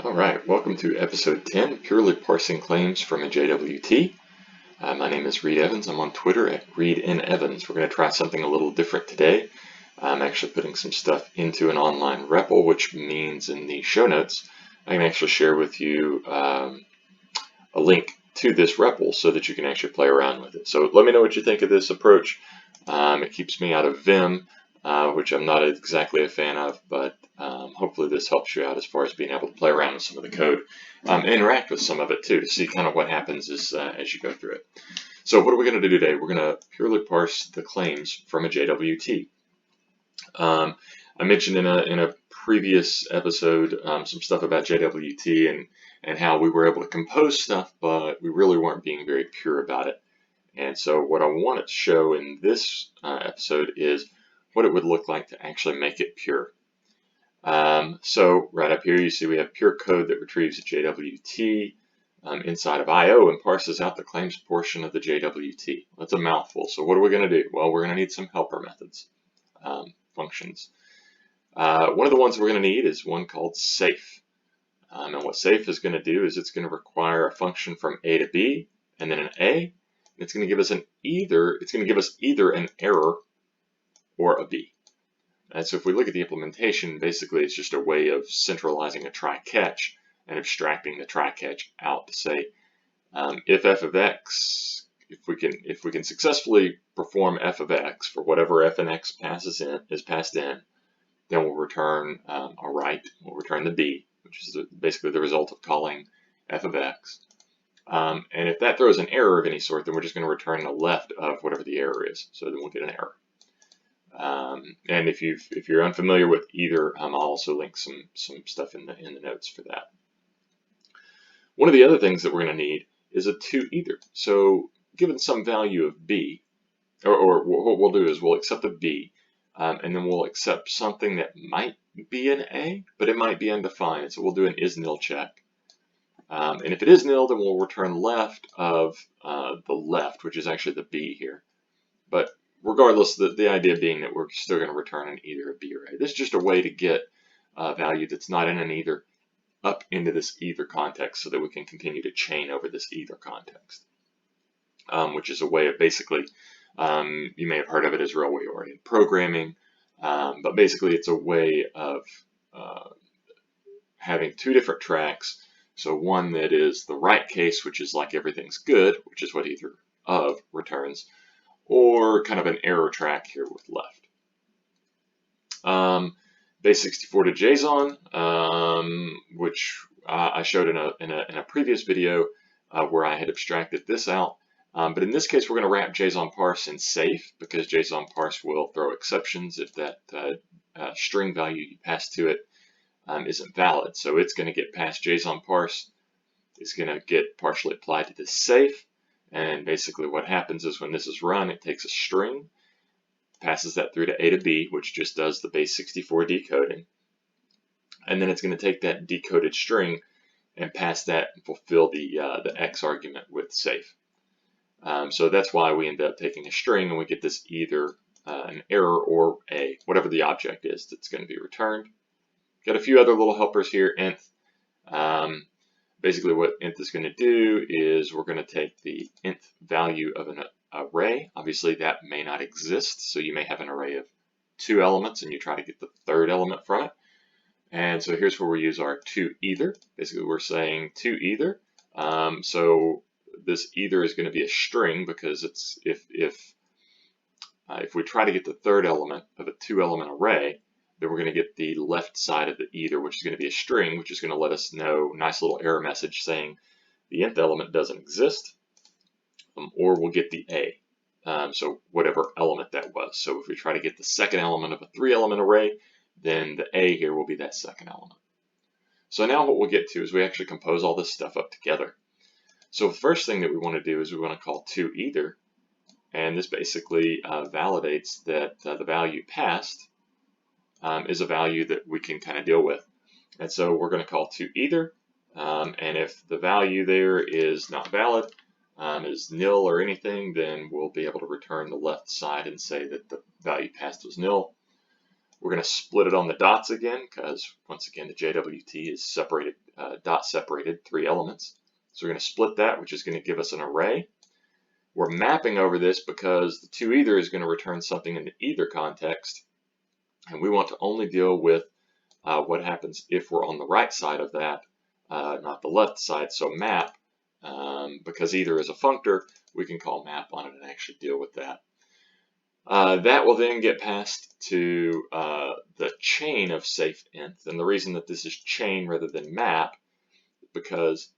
All right, welcome to episode 10, purely parsing claims from a JWT. My name is Reed Evans. I'm on Twitter at ReedNEvans. We're going to try something a little different today. I'm actually putting some stuff into an online Repl, which means in the show notes, I can actually share with you a link to this Repl so that you can actually play around with it. So let me know what you think of this approach. It keeps me out of Vim, which I'm not exactly a fan of, but hopefully this helps you out as far as being able to play around with some of the code and interact with some of it too to see kind of what happens as you go through it. So what are we going to do today? We're going to purely parse the claims from a JWT. I mentioned in a previous episode some stuff about JWT and how we were able to compose stuff, but we really weren't being very pure about it. And so what I want to show in this episode is what it would look like to actually make it pure. So right up here you see we have pure code that retrieves a JWT inside of IO and parses out the claims portion of the JWT. That's a mouthful. So what are we going to do? Well, we're going to need some helper methods, functions. One of the ones we're going to need is one called safe. And what safe is going to do is it's going to require a function from A to B and then an A. It's going to give us either an error or a B. And so if we look at the implementation, basically it's just a way of centralizing a try-catch and abstracting the try-catch out to say if f of x, if we can successfully perform f of x for whatever f and x is passed in, then we'll return a right. We'll return the B, which is basically the result of calling f of x. And if that throws an error of any sort, then we're just going to return the left of whatever the error is. So then we'll get an error. And if you're unfamiliar with either, I'll also link some stuff in the notes for that. One of the other things that we're going to need is a to either. So given some value of b, or what we'll do is we'll accept a b, and then we'll accept something that might be an a, but it might be undefined. So we'll do an is nil check. And if it is nil, then we'll return left of the left, which is actually the b here. But regardless, the idea being that we're still going to return an either a b or a. This is just a way to get a value that's not in an either up into this either context so that we can continue to chain over this either context, which is a way of basically, you may have heard of it as railway-oriented programming, but basically it's a way of having two different tracks. So one that is the right case, which is like everything's good, which is what either of returns, or kind of an error track here with left. Base64 to JSON, which I showed in a previous video where I had abstracted this out. But in this case, we're going to wrap JSON parse in safe because JSON parse will throw exceptions if that string value you pass to it isn't valid. So it's going to get past JSON parse. It's going to get partially applied to this safe. And basically what happens is when this is run, it takes a string, passes that through to A to B, which just does the base64 decoding. And then it's going to take that decoded string and pass that and fulfill the X argument with safe. So that's why we end up taking a string and we get this either an error or a, whatever the object is that's going to be returned. Got a few other little helpers here, nth. Basically what nth is going to do is we're going to take the nth value of an array. Obviously that may not exist, so you may have an array of 2 elements and you try to get the third element from it. And so here's where we use our to either. Basically we're saying to either. So this either is going to be a string because it's if we try to get the third element of a 2-element array, then we're going to get the left side of the either, which is going to be a string, which is going to let us know, nice little error message saying the nth element doesn't exist, or we'll get the a, so whatever element that was. So if we try to get the second element of a 3-element array, then the a here will be that second element. So now what we'll get to is we actually compose all this stuff up together. So the first thing that we want to do is we want to call to either, and this basically validates that the value passed is a value that we can kind of deal with. And so we're going to call to either, and if the value there is not valid, is nil or anything, then we'll be able to return the left side and say that the value passed was nil. We're going to split it on the dots again because, once again, the JWT is separated, dot separated, 3 elements. So we're going to split that, which is going to give us an array. We're mapping over this because the toEther is going to return something in the either context, and we want to only deal with what happens if we're on the right side of that, not the left side. So map, because either is a functor, we can call map on it and actually deal with that. That will then get passed to the chain of safe inth, and the reason that this is chain rather than map, because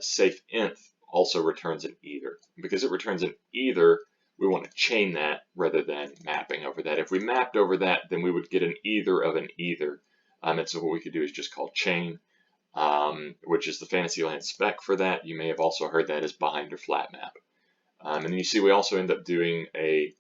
safe inth also returns an either. Because it returns an either, we want to chain that rather than mapping over that. If we mapped over that, then we would get an either of an either. And so what we could do is just call chain, which is the Fantasyland spec for that. You may have also heard that as bind or flat map. And then you see we also end up doing a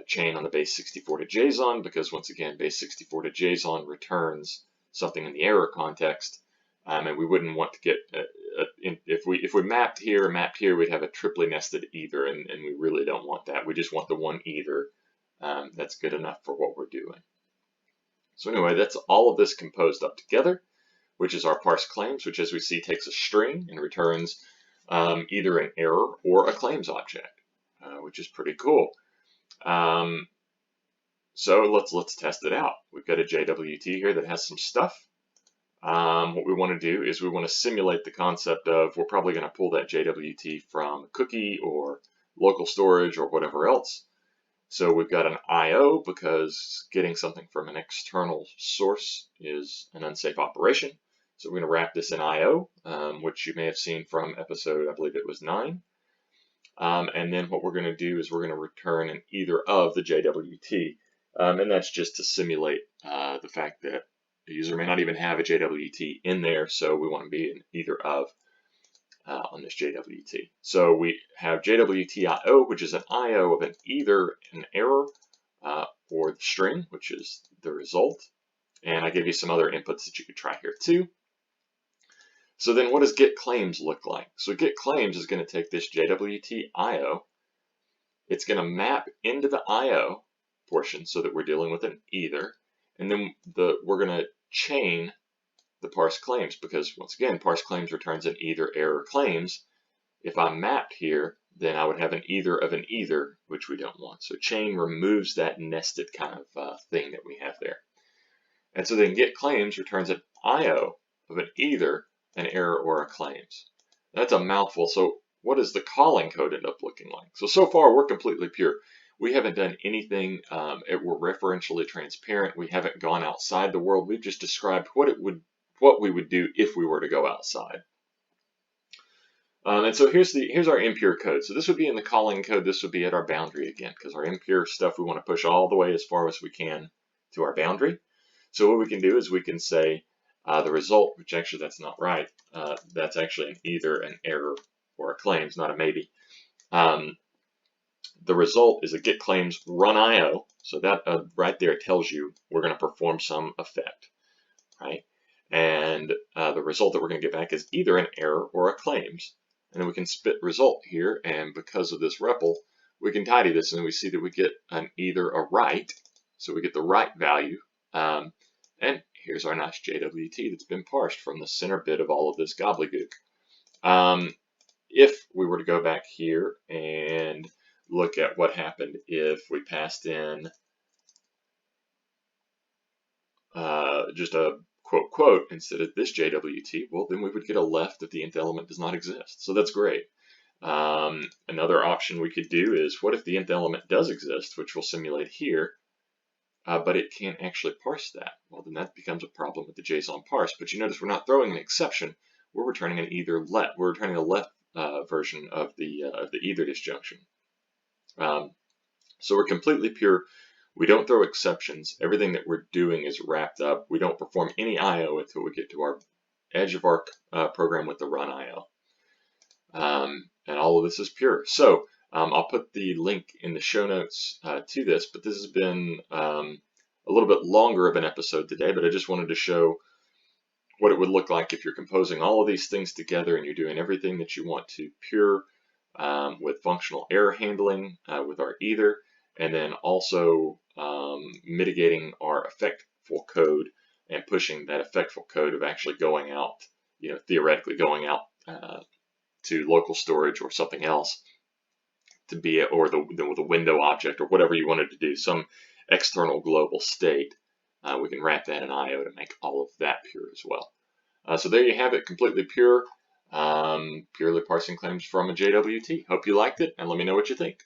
chain on the base 64 to JSON, because once again, base 64 to JSON returns something in the error context. And we wouldn't want to get, if we mapped here, we'd have a triply nested either, and we really don't want that. We just want the one either. That's good enough for what we're doing. So anyway, that's all of this composed up together, which is our parse claims, which, as we see, takes a string and returns either an error or a claims object, which is pretty cool. So let's test it out. We've got a JWT here that has some stuff. What we want to do is we want to simulate the concept of, we're probably going to pull that JWT from cookie or local storage or whatever else. So we've got an IO, because getting something from an external source is an unsafe operation. So we're going to wrap this in IO, which you may have seen from episode, I believe it was 9. And then what we're going to do is we're going to return an either of the JWT. And that's just to simulate the fact that the user may not even have a JWT in there, so we want to be an either of on this JWT. So we have JWT-IO, which is an IO of an either an error or the string, which is the result. And I gave you some other inputs that you could try here too. So then what does get claims look like? So get claims is going to take this JWT-IO. It's going to map into the IO portion so that we're dealing with an either. And then we're going to chain the parse claims, because once again, parse claims returns an either error claims. If I'm mapped here, then I would have an either of an either, which we don't want. So chain removes that nested kind of thing that we have there. And so then get claims returns an IO of an either, an error, or a claims. That's a mouthful. So what does the calling code end up looking like? So far we're completely pure. We haven't done anything, we're referentially transparent. We haven't gone outside the world. We've just described what we would do if we were to go outside. And so here's our impure code. So this would be in the calling code. This would be at our boundary again, because our impure stuff we want to push all the way as far as we can to our boundary. So what we can do is we can say the result, which actually that's not right. That's actually an either an error or a claims, not a maybe. The result is a get claims run IO. So that right there tells you we're going to perform some effect, right? And the result that we're going to get back is either an error or a claims. And then we can spit result here, and because of this Repl, we can tidy this, and we see that we get an either a right. So we get the right value. And here's our nice JWT that's been parsed from the center bit of all of this gobbledygook. If we were to go back here and look at what happened if we passed in just a quote instead of this JWT, well, then we would get a left if the nth element does not exist. So that's great. Another option we could do is, what if the nth element does exist, which we'll simulate here, but it can't actually parse that? Well, then that becomes a problem with the JSON parse. But you notice we're not throwing an exception. We're returning an either let. We're returning a left version of the either disjunction. So we're completely pure. We don't throw exceptions. Everything that we're doing is wrapped up. We don't perform any IO until we get to our edge of our program with the run IO. And all of this is pure. So I'll put the link in the show notes to this, but this has been a little bit longer of an episode today, but I just wanted to show what it would look like if you're composing all of these things together and you're doing everything that you want to pure with functional error handling with our either, and then also mitigating our effectful code and pushing that effectful code of actually going out, theoretically going out to local storage or something else to be, or the window object or whatever you wanted to do, some external global state. We can wrap that in IO to make all of that pure as well. So there you have it, completely pure, purely parsing claims from a JWT. Hope you liked it, and let me know what you think.